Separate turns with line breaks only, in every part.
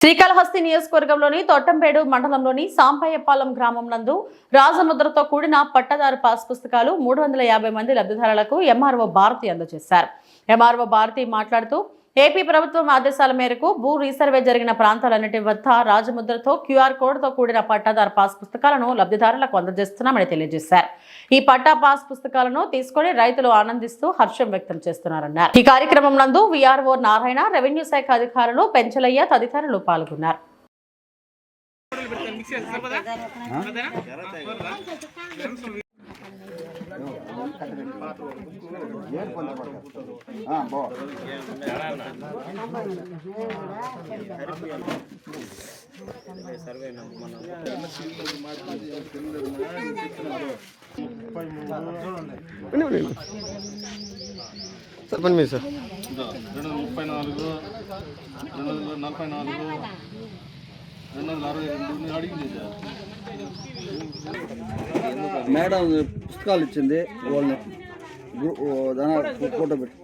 శ్రీకాళహస్తి నియోజకవర్గంలోని తొట్టంపేడు మండలంలోని సాంపయ్యపాలెం గ్రామం నందు రాజముద్రతో కూడిన పట్టదారు పాస్ పుస్తకాలు 350 మంది లబ్ధిదారులకు ఎంఆర్ఓ భారతి అందజేశారు. ఎంఆర్ఓ భారతి మాట్లాడుతూ ఏపీ ప్రభుత్వం ఆదేశాల మేరకు భూ రీసర్వే జరిగిన ప్రాంతాలన్నిటి వద్ద రాజముద్రతో క్యూఆర్ కోడ్ తో కూడిన పట్టాదారు పాస్ పుస్తకాలను లబ్ధిదారులకు అందజేస్తున్నామని తెలియజేశారు. ఈ పట్టా పాస్ పుస్తకాలను తీసుకుని రైతులు ఆనందిస్తూ హర్షం వ్యక్తం చేస్తున్నారన్నారు. ఈ కార్యక్రమం నందు విఆర్ఓ నారాయణ, రెవెన్యూ శాఖ అధికారులు పెంచలయ్య తదితరులు పాల్గొన్నారు.
చెప్పండి మీరు సార్.
234 244 262 అడిగింది
మేడం పుస్తకాలు ఇచ్చింది వాళ్ళని ఫోటో పెట్టి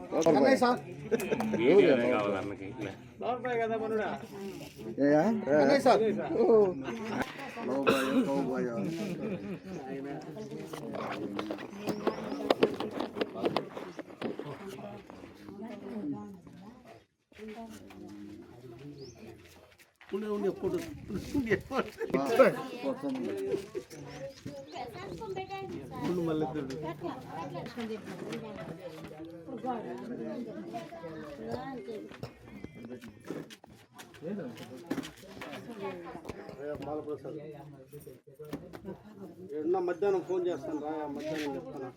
మధ్యాహ్నం ఫోన్ చేస్తాను రా, మధ్యాహ్నం చెప్తాను.